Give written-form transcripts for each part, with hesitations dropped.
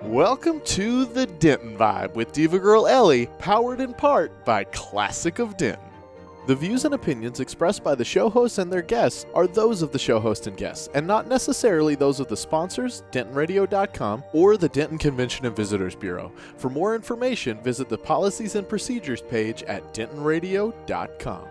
Welcome to the Denton Vibe with Diva Girl Ellie, powered in part by Classic of Denton. The views and opinions expressed by the show hosts and their guests are those of the show host and guests, and not necessarily those of the sponsors, DentonRadio.com, or the Denton Convention and Visitors Bureau. For more information, visit the Policies and Procedures page at DentonRadio.com.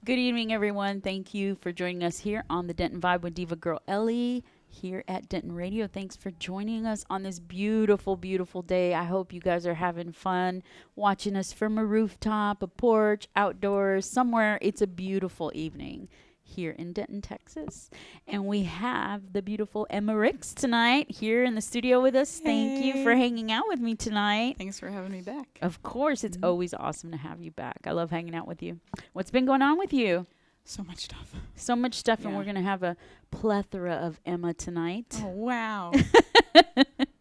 Good evening, everyone. Thank you for joining us here on the Denton Vibe with Diva Girl Ellie here at Denton Radio. Thanks for joining us on this beautiful, beautiful day. I hope you guys are having fun watching us from a rooftop, a porch, outdoors, somewhere. It's a beautiful evening here in Denton, Texas. And we have the beautiful Emma Ricks tonight here in the studio with us. Thank you for hanging out with me tonight. Thanks for having me back. Of course. It's always awesome to have you back. I love hanging out with you. What's been going on with you? So much stuff. So much stuff, and we're going to have a plethora of Emma tonight. Oh, wow.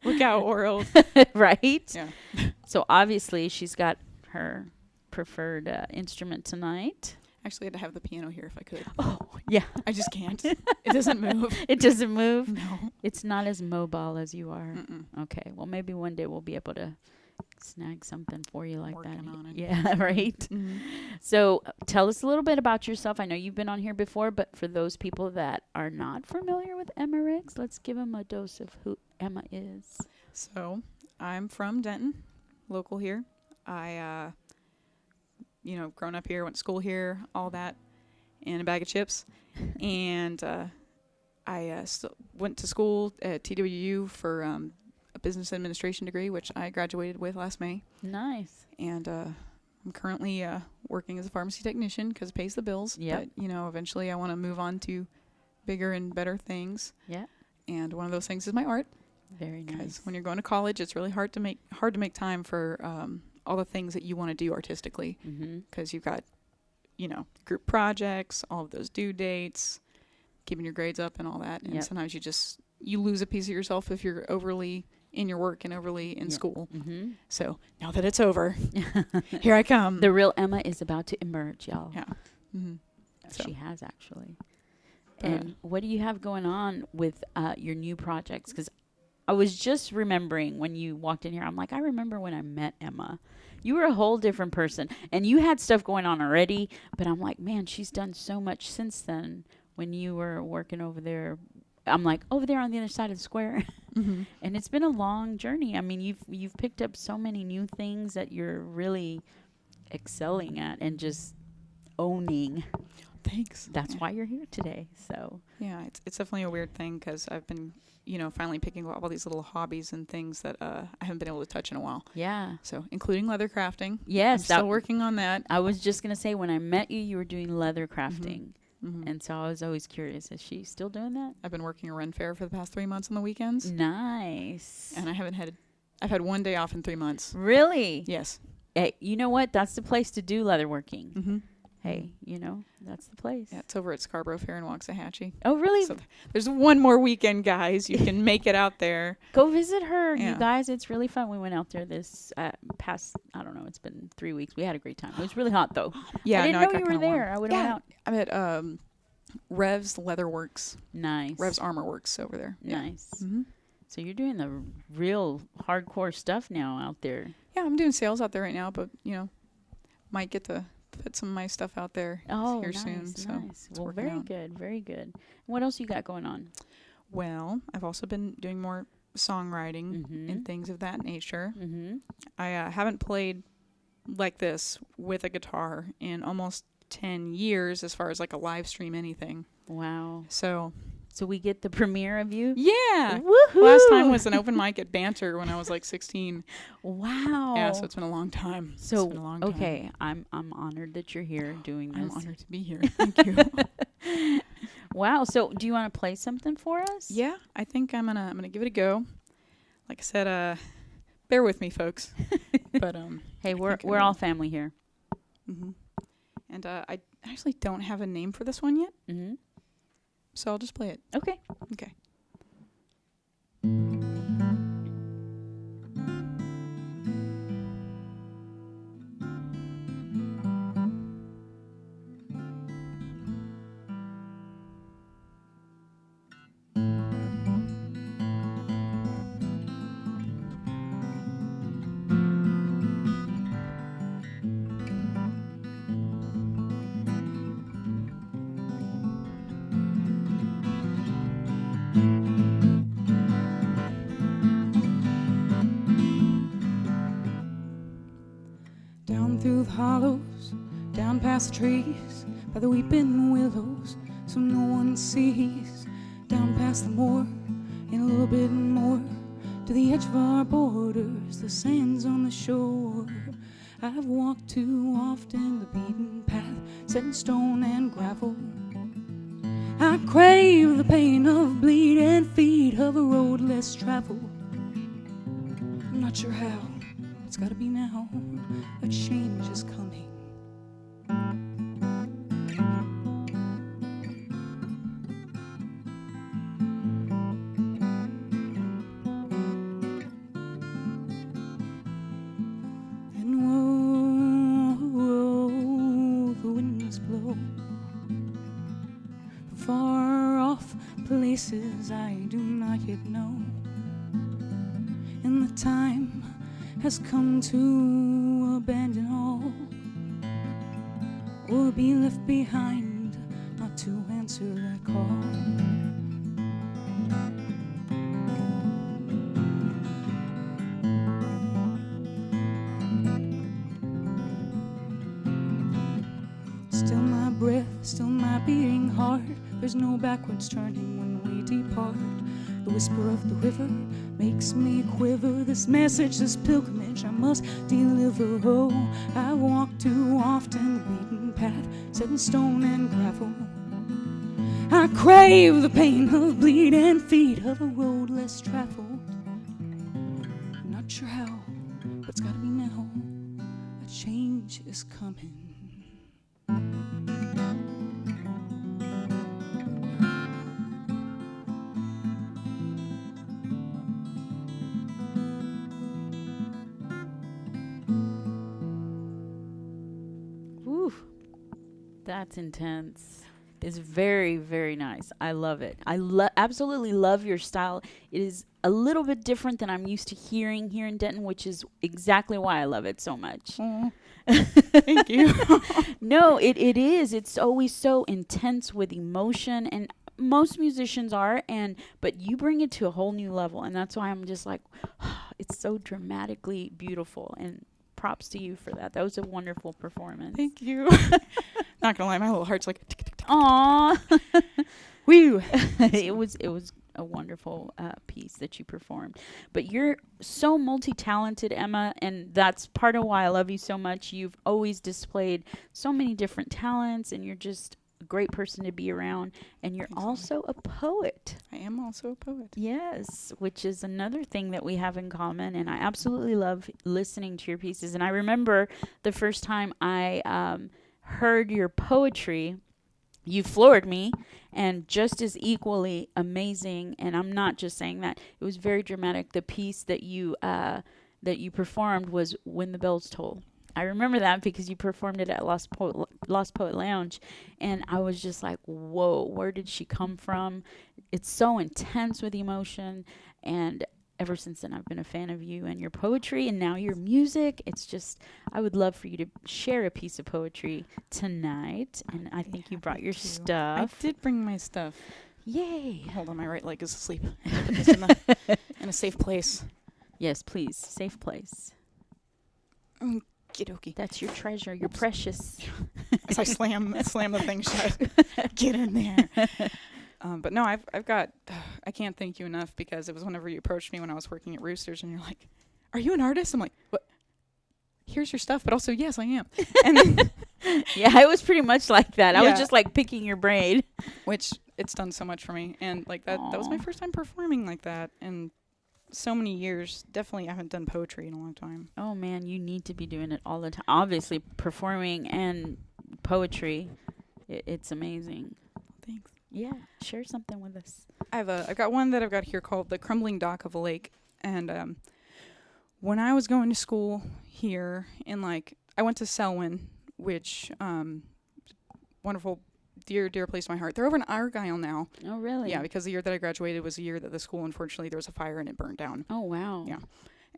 Look out, world. Right? Yeah. So obviously she's got her preferred instrument tonight. Actually, I had to have the piano here if I could. Oh, yeah. I just can't. It doesn't move. It doesn't move? No. It's not as mobile as you are. Mm-mm. Okay. Well, maybe one day we'll be able to snag something for you like Working that. on it. Yeah, right? Mm-hmm. So tell us a little bit about yourself. I know you've been on here before, but for those people that are not familiar with Emma Ricks, let's give them a dose of who Emma is. So, I'm from Denton, local here. I, grown up here, went to school here, all that, and a bag of chips. And I went to school at TWU for a business administration degree, which I graduated with last May. Nice. And I'm currently working as a pharmacy technician because it pays the bills. Yep. But, eventually I want to move on to bigger and better things. Yeah. And one of those things is my art. Very nice. Because when you're going to college, it's really hard to make time for all the things that you want to do artistically. Because you've got, group projects, all of those due dates, keeping your grades up and all that. And sometimes you lose a piece of yourself if you're overly in your work and overly in school. So now that it's over, here I come. The real Emma is about to emerge, y'all. Yeah. So. She has, actually. And what do you have going on with your new projects? Because I was just remembering when you walked in here, I'm like, I remember when I met Emma. You were a whole different person. And you had stuff going on already, but I'm like, man, she's done so much since then. When you were working over there, I'm like, over there on the other side of the square. And it's been a long journey. I mean, you've picked up so many new things that you're really excelling at and just owning. Thanks. That's why you're here today. So yeah, it's definitely a weird thing because I've been, finally picking up all these little hobbies and things that I haven't been able to touch in a while. yeah. So including leather crafting. Yes. I'm still working on that. I was just going to say, when I met you, you were doing leather crafting. And so I was always curious, is she still doing that? I've been working a Ren Fair for the past 3 months on the weekends. Nice. And I've had 1 day off in 3 months. Really? Yes. Hey, you know what? That's the place to do leatherworking. Hey, that's the place. Yeah, it's over at Scarborough Fair in Waxahachie. Oh, really? So there's one more weekend, guys. You can make it out there. Go visit her, Yeah. you guys. It's really fun. We went out there this past, I don't know, it's been 3 weeks. We had a great time. It was really hot, though. Yeah, I didn't no, know got you were kinda warm. there. I would have went out. I'm at Rev's Leatherworks. Nice. Rev's Armor Works over there. Yeah. Nice. So you're doing the real hardcore stuff now out there. Yeah, I'm doing sales out there right now, but, might get to put some of my stuff out there here soon. So nice. Well, very out. good, very good. What else you got going on? Well, I've also been doing more songwriting and things of that nature. I haven't played like this with a guitar in almost 10 years as far as like a live stream anything. Wow. So we get the premiere of you? yeah. Woohoo! Last time was an open mic at Banter when I was like 16. Wow. Yeah, so it's been a long time. So, it's been a long time. okay, I'm honored that you're here doing this. I'm honored to be here. Thank you. Wow. So do you want to play something for us? Yeah, I think I'm gonna give it a go. Like I said, bear with me, folks. But Hey, we're all family here. And I actually don't have a name for this one yet. So I'll just play it. Okay. Okay. Down through the hollows, down past the trees, by the weeping willows, so no one sees. Down past the moor, and a little bit more, to the edge of our borders, the sands on the shore. I've walked too often the beaten path, set in stone and gravel. I crave the pain of bleeding feet, of a road less traveled. I'm not sure how, it's gotta be now, a change is coming. And whoa, the wind must blow from far off places I do not yet know. And the time has come to abandon all, or be left behind, not to answer that call. Still my breath, still my beating heart, there's no backwards turning when we depart. The whisper of the river makes me quiver, this message, this pilgrimage I must deliver. Oh, I walk too often the beaten path, set in stone and gravel. I crave the pain of bleeding feet, of a road less traveled. I'm not sure how, but it's gotta be now, a change is coming. That's intense. It's very, very nice. I love it. I absolutely love your style. It is a little bit different than I'm used to hearing here in Denton, which is exactly why I love it so much. Thank you. No, it is. It's always so intense with emotion, and most musicians are, but you bring it to a whole new level, and that's why I'm just like, it's so dramatically beautiful, and props to you for that. That was a wonderful performance. Thank you. Not gonna lie, my little heart's like tick, tick, tick. Aww. Woo. It was a wonderful piece that you performed. But you're so multi-talented, Emma, and that's part of why I love you so much. You've always displayed so many different talents, and you're just a great person to be around. And you're also a poet. I am also a poet. Yes, which is another thing that we have in common, and I absolutely love listening to your pieces. And I remember the first time I heard your poetry, you floored me, and just as equally amazing, and I'm not just saying that, it was very dramatic. The piece that you performed was When the Bells Toll. I remember that because you performed it at Lost Poet Lounge, and I was just like, whoa, where did she come from? It's so intense with emotion, and ever since then I've been a fan of you and your poetry, and now your music. It's just, I would love for you to share a piece of poetry tonight, and I think you brought your stuff. I did bring my stuff. Yay. Hold on, my right leg is asleep. I put this in a safe place. Yes, please, safe place. Okie-dokie. That's your treasure, your precious. As I slam the thing shut. Get in there. But no, I've got, I can't thank you enough, because it was whenever you approached me when I was working at Roosters, and you're like, are you an artist? I'm like, what? Here's your stuff, but also, yes, I am. And then, yeah, it was pretty much like that. I Yeah. was just like picking your brain. which it's done so much for me. And like that was my first time performing like that in so many years. Definitely I haven't done poetry in a long time. Oh man, you need to be doing it all the time. Obviously, performing and poetry, it's amazing. Thanks. Yeah, share something with us. I've got one that I've got here called The Crumbling Dock of a Lake. And when I was going to school here I went to Selwyn, which wonderful, dear place in my heart. They're over in Argyle now. Oh really? Yeah, because the year that I graduated was the year that the school, unfortunately, there was a fire and it burned down. Oh wow. Yeah.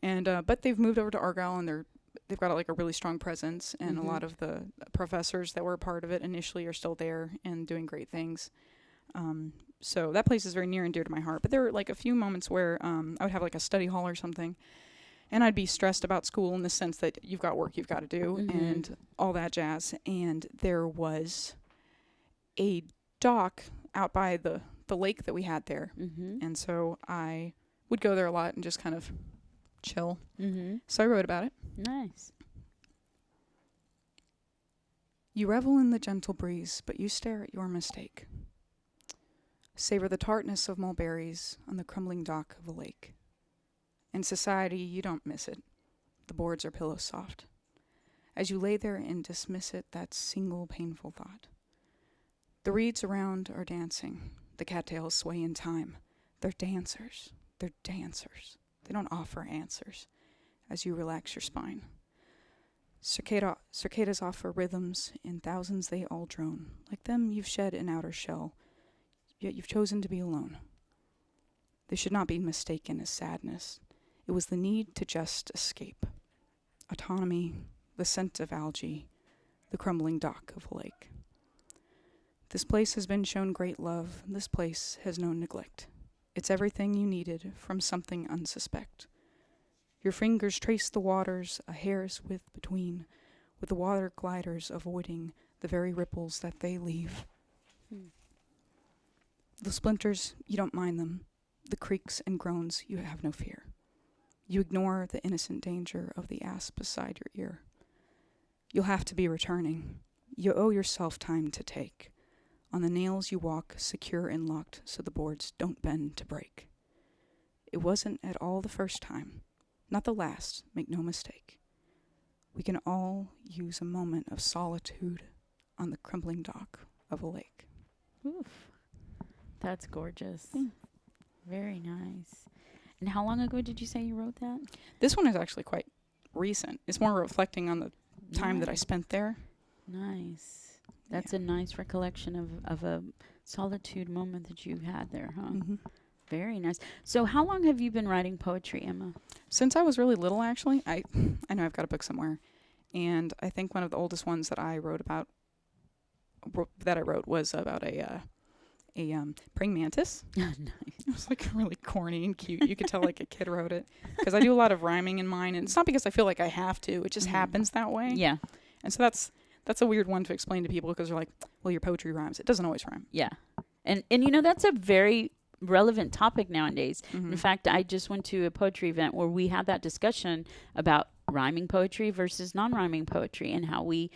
And but they've moved over to Argyle, and they've got like a really strong presence, and a lot of the professors that were a part of it initially are still there and doing great things. So that place is very near and dear to my heart. But there were like a few moments where I would have like a study hall or something, And I'd be stressed about school in the sense that you've got work you've got to do Mm-hmm. and all that jazz. And there was a dock out by the lake that we had there. Mm-hmm. And so I would go there a lot and just kind of chill. Mm-hmm. So I wrote about it. Nice. You revel in the gentle breeze, but you stare at your mistake. Savor the tartness of mulberries on the crumbling dock of a lake. In society, you don't miss it. The boards are pillow soft. As you lay there and dismiss it, that single painful thought. The reeds around are dancing. The cattails sway in time. They're dancers. They're dancers. They don't offer answers as you relax your spine. Cicadas offer rhythms. In thousands they all drone. Like them, you've shed an outer shell, yet you've chosen to be alone. They should not be mistaken as sadness. It was the need to just escape. Autonomy, the scent of algae, the crumbling dock of a lake. This place has been shown great love. This place has known neglect. It's everything you needed from something unsuspect. Your fingers trace the waters a hair's width between, with the water gliders avoiding the very ripples that they leave. The splinters, you don't mind them. The creaks and groans, you have no fear. You ignore the innocent danger of the asp beside your ear. You'll have to be returning. You owe yourself time to take. On the nails you walk, secure and locked, so the boards don't bend to break. It wasn't at all the first time. Not the last, make no mistake. We can all use a moment of solitude on the crumbling dock of a lake. Oof. That's gorgeous. Very nice. And how long ago did you say you wrote that? This one is actually quite recent. It's more reflecting on the time that I spent there. Nice. That's a nice recollection of a solitude moment that you had there, huh? Mm-hmm. Very nice. So how long have you been writing poetry, Emma? Since I was really little, actually. I know I've got a book somewhere. And I think one of the oldest ones that I wrote was about a praying mantis. Nice. It was like really corny and cute. You could tell like a kid wrote it. Because I do a lot of rhyming in mine. And it's not because I feel like I have to. It just happens that way. Yeah. And so that's a weird one to explain to people because they're like, well, your poetry rhymes. It doesn't always rhyme. Yeah. And you know, that's a very relevant topic nowadays. Mm-hmm. In fact, I just went to a poetry event where we had that discussion about rhyming poetry versus non-rhyming poetry and how we,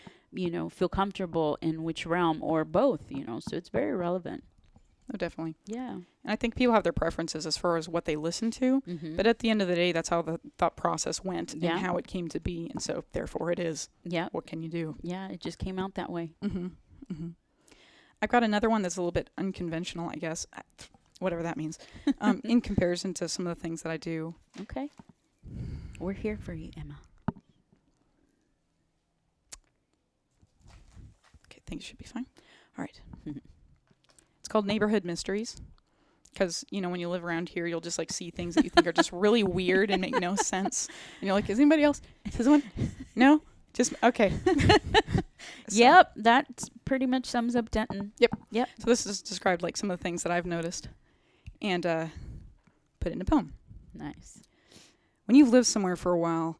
feel comfortable in which realm or both, so it's very relevant. Oh, definitely. Yeah. And I think people have their preferences as far as what they listen to. Mm-hmm. But at the end of the day, that's how the thought process went Yeah. and how it came to be. And so, therefore, it is. Yeah. What can you do? Yeah, it just came out that way. Mm-hmm. Mm-hmm. I've got another one that's a little bit unconventional, I guess. Whatever that means. In comparison to some of the things that I do. Okay. We're here for you, Emma. Okay, things should be fine. All right. It's called Neighborhood Mysteries. Because, when you live around here, you'll just, see things that you think are just really weird and make no sense. And you're like, is anybody else? Is this one? No? Just, okay. So, Yep, that pretty much sums up Denton. So this is described, some of the things that I've noticed. And put it in a poem. Nice. When you've lived somewhere for a while,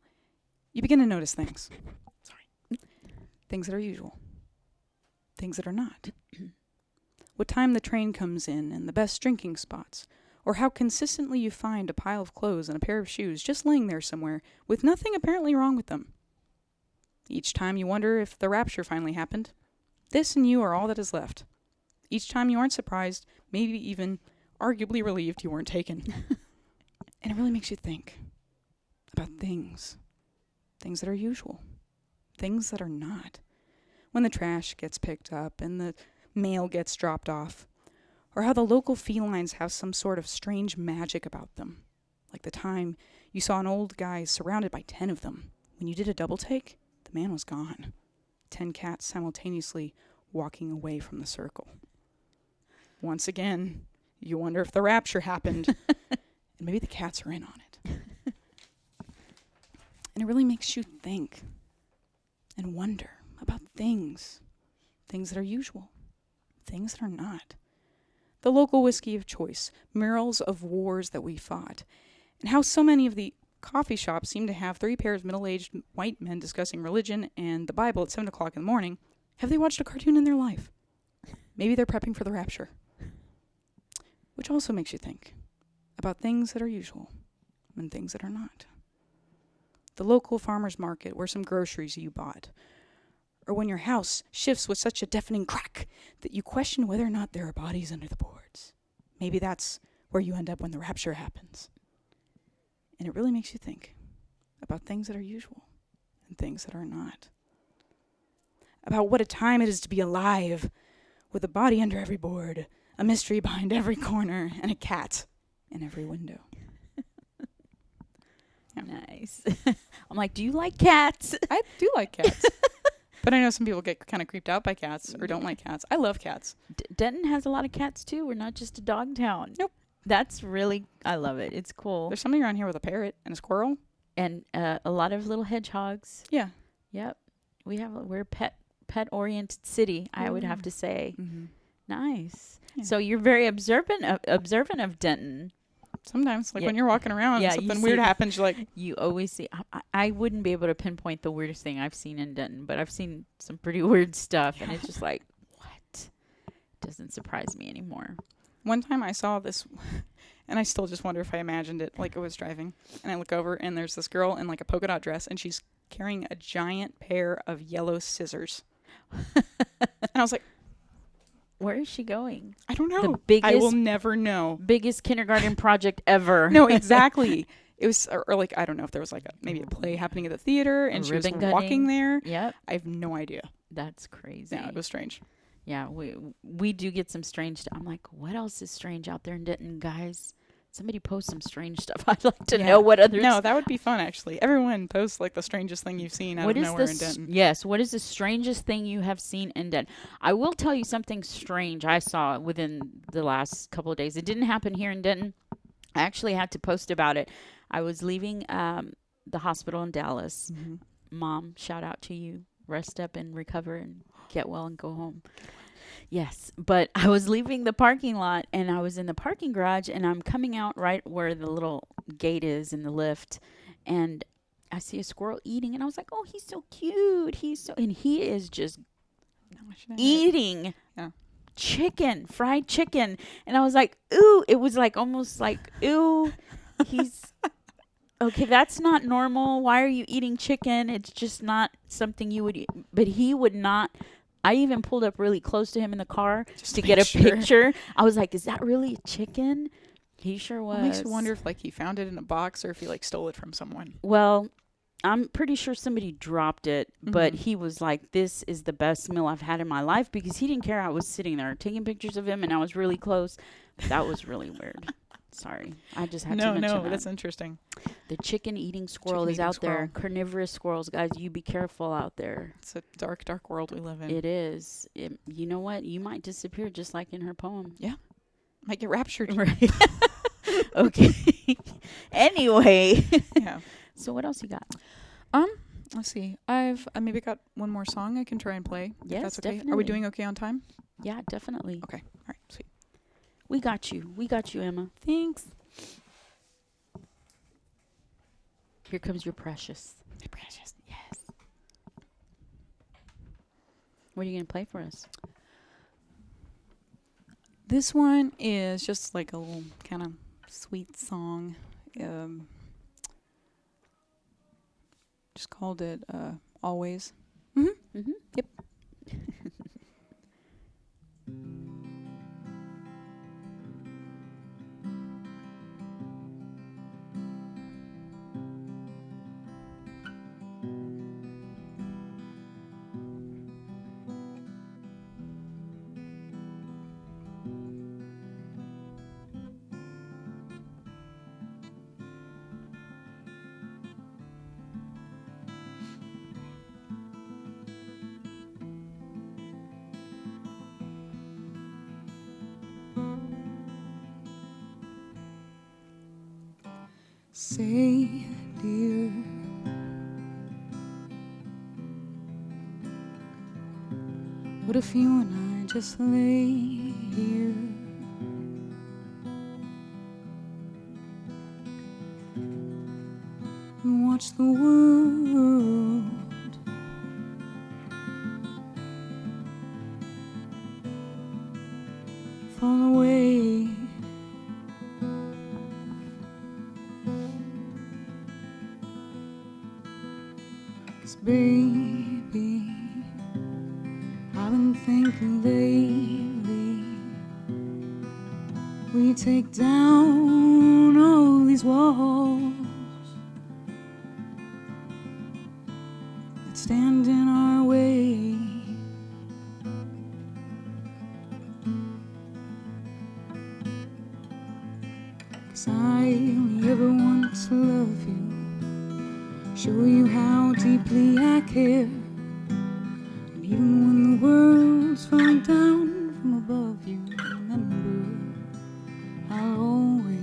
you begin to notice things. Things that are usual. Things that are not. What time the train comes in and the best drinking spots, or how consistently you find a pile of clothes and a pair of shoes just laying there somewhere with nothing apparently wrong with them. Each time you wonder if the rapture finally happened. This and you are all that is left. Each time you aren't surprised, maybe even arguably relieved you weren't taken. And it really makes you think about things. Things that are usual. Things that are not. When the trash gets picked up and the mail gets dropped off, or how the local felines have some sort of strange magic about them, like the time you saw an old guy surrounded by 10 of them. When you did a double take, the man was gone. 10 cats simultaneously walking away from the circle. Once again, you wonder if the rapture happened, and maybe the cats are in on it. And it really makes you think and wonder about things that are usual. Things that are not. The local whiskey of choice, murals of wars that we fought, and how so many of the coffee shop seem to have 3 pairs of middle-aged white men discussing religion and the Bible at 7 o'clock in the morning. Have they watched a cartoon in their life? Maybe they're prepping for the rapture. Which also makes you think about things that are usual and things that are not. The local farmer's market where some groceries you bought. Or when your house shifts with such a deafening crack that you question whether or not there are bodies under the boards. Maybe that's where you end up when the rapture happens. And it really makes you think about things that are usual and things that are not. About what a time it is to be alive, with a body under every board, a mystery behind every corner, and a cat in every window. Yeah. Nice. I'm like, do you like cats? I do like cats. But I know some people get kind of creeped out by cats or don't like cats. I love cats. Denton has a lot of cats too. We're not just a dog town. Nope. That's really, I love it. It's cool. There's somebody around here with a parrot and a squirrel. And a lot of little hedgehogs. Yeah. Yep. We're a pet-oriented city, I would have to say. Mm-hmm. Nice. Yeah. So you're very observant of Denton. Sometimes, like Yeah. when you're walking around and Yeah, you something weird see- happens, you're like, You always see. I wouldn't be able to pinpoint the weirdest thing I've seen in Denton, but I've seen some pretty weird stuff, and it's just like, what? Doesn't surprise me anymore. one time I saw this, and I still just wonder if I imagined it, like I was driving, and I look over, and there's this girl in like a polka dot dress, and she's carrying a giant pair of yellow scissors. And I was like, Where is she going? I don't know. The biggest, I will never know. biggest kindergarten project ever. No, exactly. It was, or like, I don't know if there was like maybe a play happening at the theater, and she was ribbon cutting. walking there. Yep. I have no idea. That's crazy. Yeah, it was strange. Yeah, we do get some strange stuff. I'm like, what else is strange out there in Denton, guys? Somebody post some strange stuff. I'd like to know what others. No, that would be fun, actually. Everyone posts like the strangest thing you've seen out of nowhere in Denton. Yes, what is the strangest thing you have seen in Denton? I will tell you something strange I saw within the last couple of days. It didn't happen here in Denton. I actually had to post about it. I was leaving the hospital in Dallas. Mm-hmm. Mom, shout out to you. Rest up and recover and get well and go home. Yes, but I was leaving the parking lot, and I was in the parking garage, and I'm coming out right where the little gate is in the lift, and I see a squirrel eating, and I was like, oh, he's so cute. And he is just eating chicken, fried chicken. And I was like, ooh, it was like almost like, ooh, he's... Okay, that's not normal. Why are you eating chicken? It's just not something you would eat. But he would not. I even pulled up really close to him in the car Just to to get make a picture. I was like, is that really a chicken? He sure was. It makes you wonder if like he found it in a box or if he like stole it from someone. Well, I'm pretty sure somebody dropped it, but he was like, this is the best meal I've had in my life, because he didn't care. I was sitting there taking pictures of him, and I was really close. That was really weird. Sorry. I just had to mention that. That's interesting. The chicken-eating squirrel is out there. Carnivorous squirrels, guys, you be careful out there. It's a dark, dark world we live in. It is. You know what? You might disappear just like in her poem. Yeah. Might get raptured. Right. Okay. Anyway. Yeah. So what else you got? Let's see. I've maybe got one more song I can try and play. Yes, if that's okay. definitely. Are we doing okay on time? Yeah, definitely. Okay. All right. Sweet. We got you. We got you, Emma. Thanks. Here comes your precious. My precious. Yes. What are you going to play for us? This one is just like a little kind of sweet song. Just called it Always. Mm-hmm. Mm-hmm. Yep. Say, dear, what if you and I just lay here? watch the world fall away. 'Cause baby, I've been thinking lately, we take down all these walls that stand in our way. 'Cause I only ever want to love you, show you how deeply I care. And even when the world's falling down from above you, remember I'll always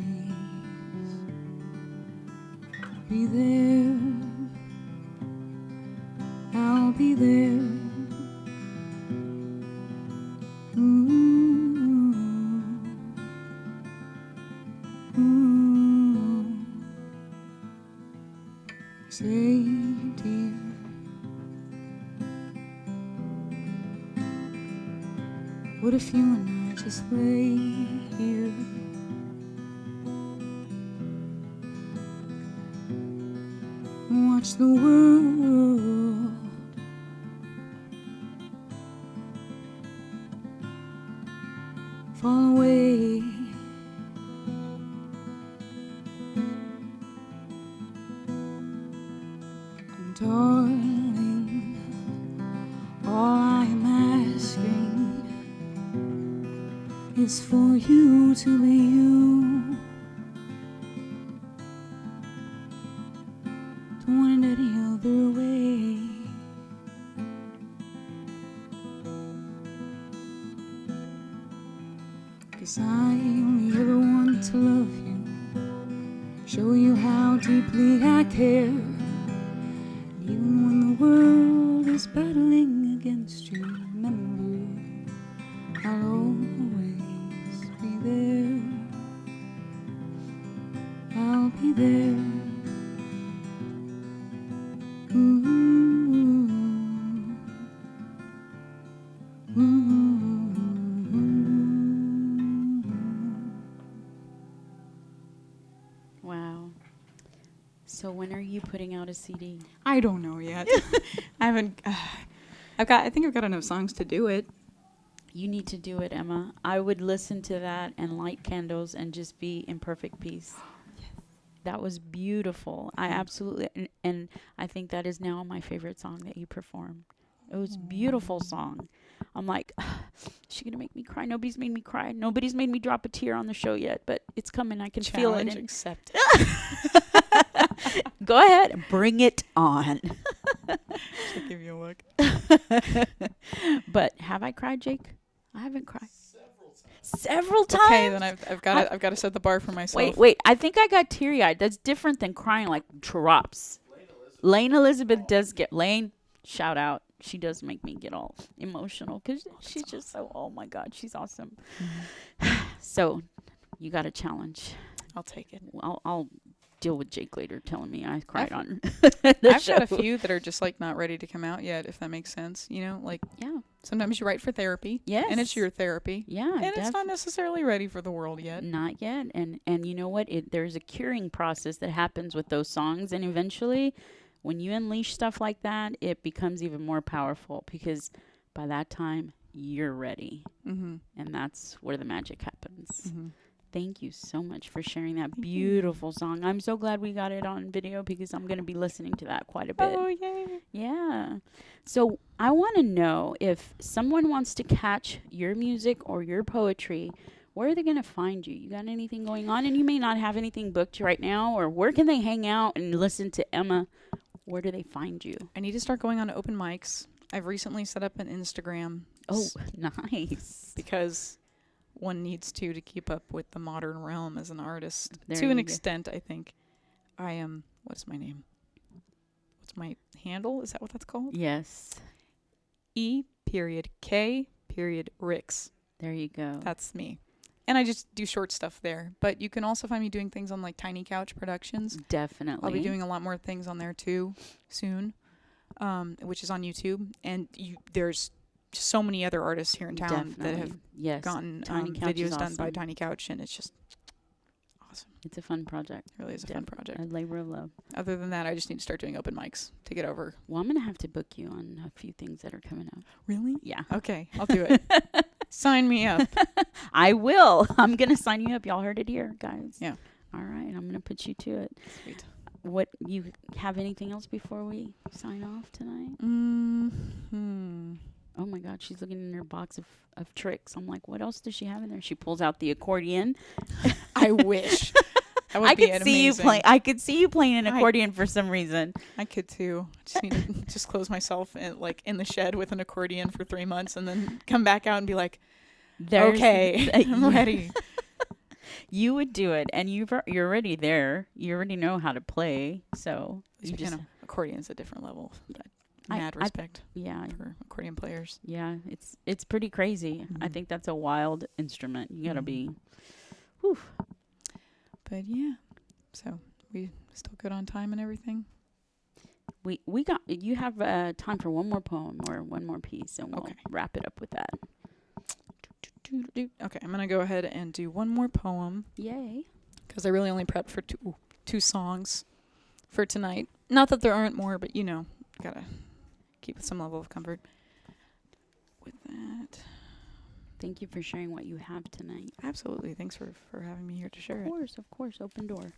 be there. I'll be there. Say, dear, what if you and I just lay here and watch the world fall away? Darling, all I am asking is for you to be you. Don't want it any other way. 'Cause I only ever want to love you, show you how deeply I care. Even when the world is battling against you, remember I'll always be there. I'll be there. Wow. So when are you putting out a CD? I don't know yet. I haven't. I think I've got enough songs to do it. You need to do it, Emma. I would listen to that and light candles and just be in perfect peace. That was beautiful. I absolutely, and I think that is now my favorite song that you performed. It was a beautiful song. I'm like, is she gonna make me cry? Nobody's made me cry. Nobody's made me drop a tear on the show yet, but it's coming. I can feel it. Challenge accepted. Go ahead, bring it on. Should give you a look. But have I cried, Jake? I haven't cried. Several times. Okay, then I've got to set the bar for myself. Wait. I think I got teary-eyed. That's different than crying like drops. Lane Elizabeth does get Lane. Shout out. She does make me get all emotional because she's just so. Oh my God, she's awesome. Mm-hmm. So, you got a challenge. I'll take it. I'll deal with Jake later, telling me I cried on. I've got a few that are just like not ready to come out yet, if that makes sense. You know, like sometimes you write for therapy. Yes. And it's your therapy. Yeah. And it's not necessarily ready for the world yet. Not yet. And you know what? There's a curing process that happens with those songs, and eventually, when you unleash stuff like that, it becomes even more powerful because by that time you're ready, and that's where the magic happens. Mm-hmm. Thank you so much for sharing that beautiful song. I'm so glad we got it on video because I'm going to be listening to that quite a bit. Oh, yay. Yeah. So I want to know if someone wants to catch your music or your poetry, where are they going to find you? You got anything going on? And you may not have anything booked right now, or where can they hang out and listen to Emma? Where do they find you? I need to start going on to open mics. I've recently set up an Instagram. Oh, nice. Because one needs to keep up with the modern realm as an artist. There to an you extent, I think. I am, what's my name? What's my handle? Is that what that's called? Yes. E.K.Rix. There you go. That's me. And I just do short stuff there. But you can also find me doing things on like Tiny Couch Productions. Definitely. I'll be doing a lot more things on there too soon, which is on YouTube. And there's so many other artists here in town that have gotten videos done by Tiny Couch, and it's just awesome. It's a fun project. It really is a fun project. A labor of love. Other than that, I just need to start doing open mics to get over. Well, I'm going to have to book you on a few things that are coming up. Really? Yeah. Okay, I'll do it. Sign me up. I will. I'm going to sign you up. Y'all heard it here, guys. Yeah. All right. I'm going to put you to it. Sweet. What, you have anything else before we sign off tonight? Oh my God, she's looking in her box of tricks. I'm like, what else does she have in there? She pulls out the accordion. I wish. That would be amazing. I could see you playing an accordion for some reason. I could too. I just need to just close myself in the shed with an accordion for 3 months and then come back out and be like, okay, I'm ready. You would do it, and you're already there. You already know how to play, so you just accordion's a different level. Mad respect. For accordion players. Yeah, it's pretty crazy. I think that's a wild instrument. You gotta be. Whew. But yeah, so we still good on time and everything. We got. You have time for one more poem or one more piece, and we'll wrap it up with that. Okay, I'm gonna go ahead and do one more poem. Yay! Because I really only prepped for two songs for tonight. Not that there aren't more, but gotta keep some level of comfort with that. Thank you for sharing what you have tonight. Absolutely. Thanks for having me here to share it. Of course. Open door.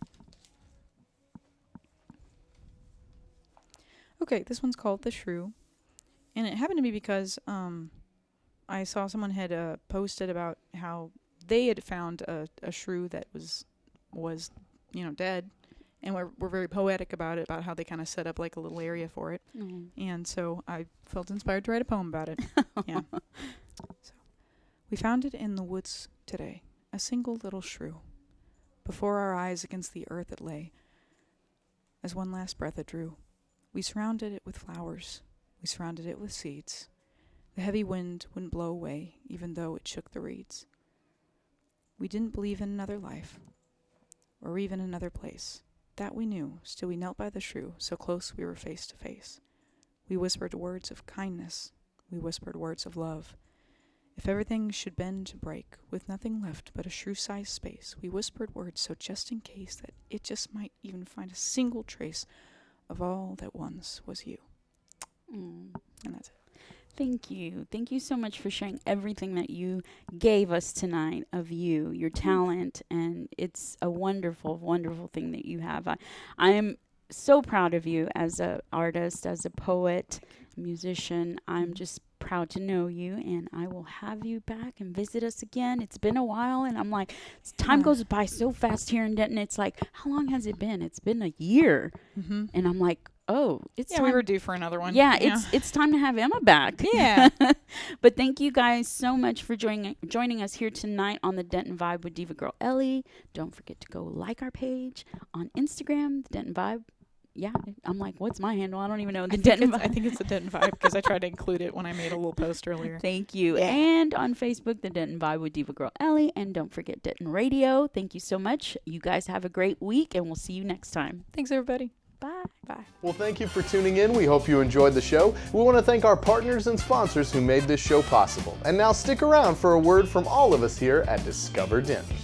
Okay, this one's called The Shrew. And it happened to be because I saw someone had posted about how they had found a shrew that was dead. And we're very poetic about it, about how they kind of set up like a little area for it. And so I felt inspired to write a poem about it. Yeah. So we found it in the woods today, a single little shrew. Before our eyes against the earth it lay. As one last breath it drew. We surrounded it with flowers. We surrounded it with seeds. The heavy wind wouldn't blow away, even though it shook the reeds. We didn't believe in another life, or even another place. That we knew, still we knelt by the shrew, so close we were face to face. We whispered words of kindness, we whispered words of love. If everything should bend to break, with nothing left but a shrew-sized space, we whispered words so just in case that it just might even find a single trace of all that once was you. And that's it. Thank you. Thank you so much for sharing everything that you gave us tonight of you, your talent, and it's a wonderful, wonderful thing that you have. I am so proud of you as an artist, as a poet, musician. I'm just proud to know you, and I will have you back and visit us again. It's been a while, and I'm like, time goes by so fast here in Denton. It's like, how long has it been? It's been a year. And I'm like, oh, it's time. We were due for another one. Yeah, it's time to have Emma back. Yeah. But thank you guys so much for joining us here tonight on the Denton Vibe with Diva Girl Ellie. Don't forget to go like our page on Instagram, the Denton Vibe. Yeah, I'm like, what's my handle? I don't even know. I think it's the Denton Vibe because I tried to include it when I made a little post earlier. Thank you. Yeah. And on Facebook, the Denton Vibe with Diva Girl Ellie. And don't forget Denton Radio. Thank you so much. You guys have a great week, and we'll see you next time. Thanks, everybody. Bye. Bye. Well, thank you for tuning in. We hope you enjoyed the show. We want to thank our partners and sponsors who made this show possible. And now stick around for a word from all of us here at Discover Denton.